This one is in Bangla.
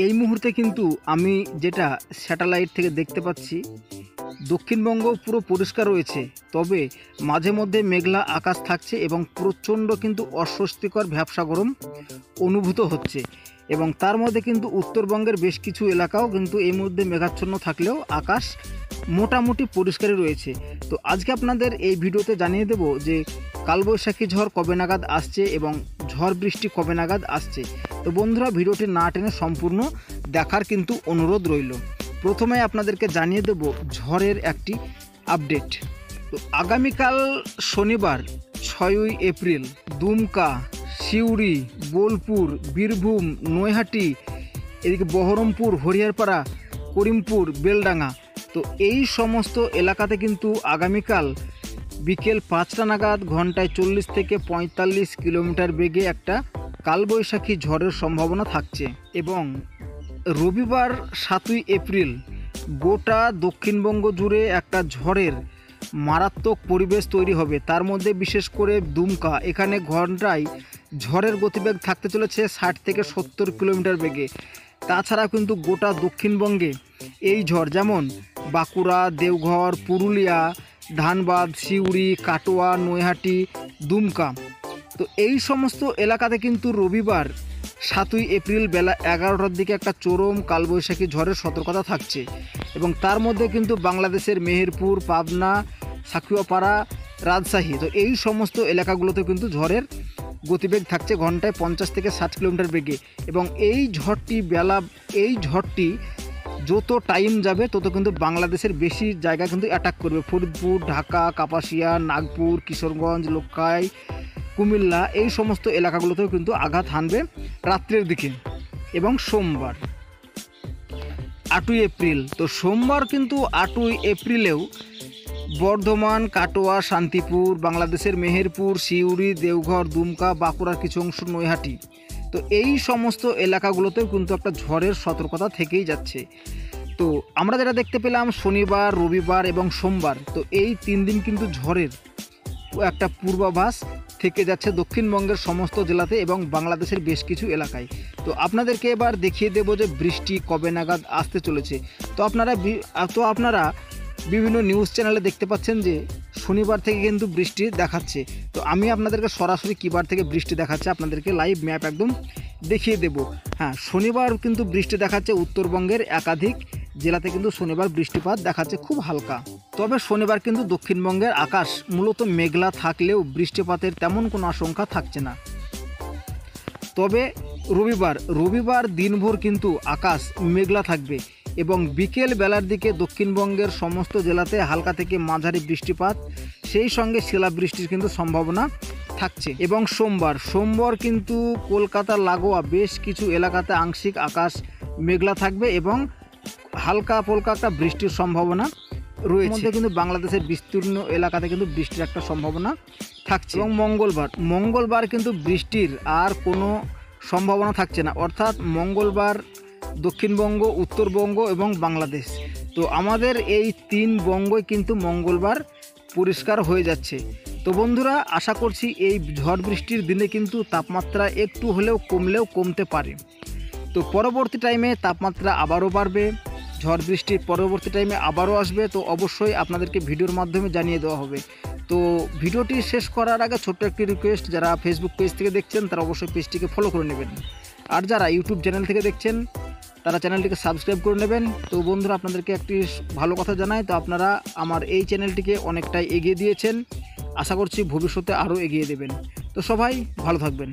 এই মুহূর্তে কিন্তু আমি যেটা স্যাটেলাইট থেকে দেখতে পাচ্ছি, দক্ষিণবঙ্গ পুরো পরিষ্কার রয়েছে, তবে মাঝে মধ্যে মেঘলা আকাশ থাকছে এবং প্রচণ্ড কিন্তু অস্বস্তিকর ভ্যাপসা গরম অনুভূত হচ্ছে। এবং তার মধ্যে কিন্তু উত্তরবঙ্গের বেশ কিছু এলাকাও কিন্তু এই মুহূর্তে মেঘাচ্ছন্ন থাকলেও আকাশ মোটামুটি পরিষ্কারই রয়েছে। তো আজকে আপনাদের এই ভিডিওতে জানিয়ে দেব যে কালবৈশাখী ঝড় কবে নাগাদ আসছে এবং ঝড় বৃষ্টি কবে নাগাদ আসছে। তো বন্ধুরা, ভিডিওটি না টেনে সম্পূর্ণ দেখার কিন্তু অনুরোধ রইল। প্রথমে আপনাদেরকে জানিয়ে দেব ঝড়ের একটি আপডেট। তো আগামীকাল শনিবার 6ই এপ্রিল দুমকা, সিউড়ি, বোলপুর, বীরভূম, নৈহাটি, এদিকে বহরমপুর, হরিহরপাড়া, করিমপুর, বেলডাঙ্গা, তো এই সমস্ত এলাকাতে কিন্তু আগামীকাল বিকেল 5টা নাগাদ ঘন্টায় 40 থেকে 45 কিলোমিটার বেগে একটা কালবৈশাখী ঝড়ের সম্ভাবনা থাকছে। এবং রবিবার 7ই এপ্রিল গোটা দক্ষিণবঙ্গ জুড়ে একটা ঝড়ের মারাত্মক পরিবেশ তৈরি হবে। তার মধ্যে বিশেষ করে দুমকা, এখানে ঘন্টায় ঝড়ের গতিবেগ থাকতে চলেছে 60 থেকে 70 কিলোমিটার বেগে। তাছাড়া কিন্তু গোটা দক্ষিণবঙ্গে এই ঝড়, যেমন বাঁকুড়া, দেওঘর, পুরুলিয়া, ধানবাদ, সিউড়ি, কাটোয়া, নৈহাটি, দুমকা, তো এই সমস্ত এলাকাতে কিন্তু রবিবার 7ই এপ্রিল বেলা 11টার দিকে একটা চরম কালবৈশাখী ঝড়ের সতর্কতা থাকছে। এবং তার মধ্যে কিন্তু বাংলাদেশের মেহেরপুর, পাবনা, সাকুয়াপাড়া, রাজশাহী, তো এই সমস্ত এলাকাগুলোতে কিন্তু ঝড়ের গতিবেগ থাকছে ঘন্টায় 50 থেকে 60 কিলোমিটার বেগে। এবং এই ঝড়টি যত টাইম যাবে তত কিন্তু বাংলাদেশের বেশি জায়গা কিন্তু অ্যাটাক করবে। ফরিদপুর, ঢাকা, কাপাসিয়া, নাগপুর, কিশোরগঞ্জ, লক্ষ্ণৌ, কুমিল্লা, এই সমস্ত এলাকাগুলোতেও কিন্তু আঘাত হানবে রাত্রের দিকে। এবং সোমবার 8ই এপ্রিল, তো সোমবার কিন্তু 8ই এপ্রিলেও বর্ধমান, কাটোয়া, শান্তিপুর, বাংলাদেশের মেহেরপুর, সিউড়ি, দেওঘর, দুমকা, বাঁকুড়ার কিছু অংশ, নৈহাটি, তো এই সমস্ত এলাকাগুলোতেও কিন্তু একটা ঝড়ের সতর্কতা থেকেই যাচ্ছে। তো আমরা যেটা দেখতে পেলাম শনিবার, রবিবার এবং সোমবার, তো এই 3 দিন কিন্তু ঝড়ের একটা পূর্বাভাস থেকে যাচ্ছে দক্ষিণবঙ্গের সমস্ত জেলাতে এবং বাংলাদেশের বেশ কিছু এলাকায়। তো আপনাদেরকে এবার দেখিয়ে দেব যে বৃষ্টি কবে নাগাদ আসতে চলেছে। তো আপনারা বিভিন্ন নিউজ চ্যানেলে দেখতে পাচ্ছেন যে শনিবার থেকে কিন্তু বৃষ্টি দেখাচ্ছে। তো আমি আপনাদেরকে সরাসরি কী বার থেকে বৃষ্টি দেখাচ্ছে আপনাদেরকে লাইভ ম্যাপ একদম দেখিয়ে দেব। হ্যাঁ, শনিবার কিন্তু বৃষ্টি দেখাচ্ছে উত্তরবঙ্গের একাধিক জেলাতে কিন্তু শনিবার বৃষ্টিপাত দেখাচ্ছে খুব হালকা। তবে শনিবার কিন্তু দক্ষিণবঙ্গের আকাশ মূলত মেঘলা থাকলেও বৃষ্টিপাতের তেমন কোনো আশঙ্কা থাকছে না। তবে রবিবার দিনভর কিন্তু আকাশ মেঘলা থাকবে এবং বিকেল বেলার দিকে দক্ষিণবঙ্গের সমস্ত জেলাতে হালকা থেকে মাঝারি বৃষ্টিপাত, সেই সঙ্গে শিলাবৃষ্টির কিন্তু সম্ভাবনা থাকছে। এবং সোমবার কিন্তু কলকাতার লাগোয়া বেশ কিছু এলাকাতে আংশিক আকাশ মেঘলা থাকবে এবং হালকা পলকা একটা বৃষ্টির সম্ভাবনা রয়েছে। কিন্তু বাংলাদেশের বিস্তীর্ণ এলাকাতে কিন্তু বৃষ্টির একটা সম্ভাবনা থাকছে। এবং মঙ্গলবার কিন্তু বৃষ্টির আর কোনো সম্ভাবনা থাকছে না, অর্থাৎ মঙ্গলবার দক্ষিণবঙ্গ, উত্তরবঙ্গ এবং বাংলাদেশ, তো আমাদের এই 3 বঙ্গই কিন্তু মঙ্গলবার পরিষ্কার হয়ে যাচ্ছে। তো বন্ধুরা, আশা করছি এই ঝড় বৃষ্টির দিনে কিন্তু তাপমাত্রা একটু হলেও কমতে পারে। তো পরবর্তী টাইমে তাপমাত্রা আবারও বাড়বে, ঝড় বৃষ্টির পরবর্তী টাইমে আবারও আসবে, তো অবশ্যই আপনাদেরকে ভিডিওর মাধ্যমে জানিয়ে দেওয়া হবে। তো ভিডিওটি শেষ করার আগে ছোট্ট একটি রিকোয়েস্ট, যারা ফেসবুক পেজ থেকে দেখছেন তারা অবশ্যই পেজটিকে ফলো করে নেবেন, আর যারা ইউটিউব চ্যানেল থেকে দেখছেন তারা চ্যানেলটিকে সাবস্ক্রাইব করে নেবেন। তো বন্ধুরা, আপনাদেরকে একটি ভালো কথা জানাই, তো আপনারা আমার এই চ্যানেলটিকে অনেকটাই এগিয়ে দিয়েছেন, আশা করছি ভবিষ্যতে আরও এগিয়ে দেবেন। তো সবাই ভালো থাকবেন।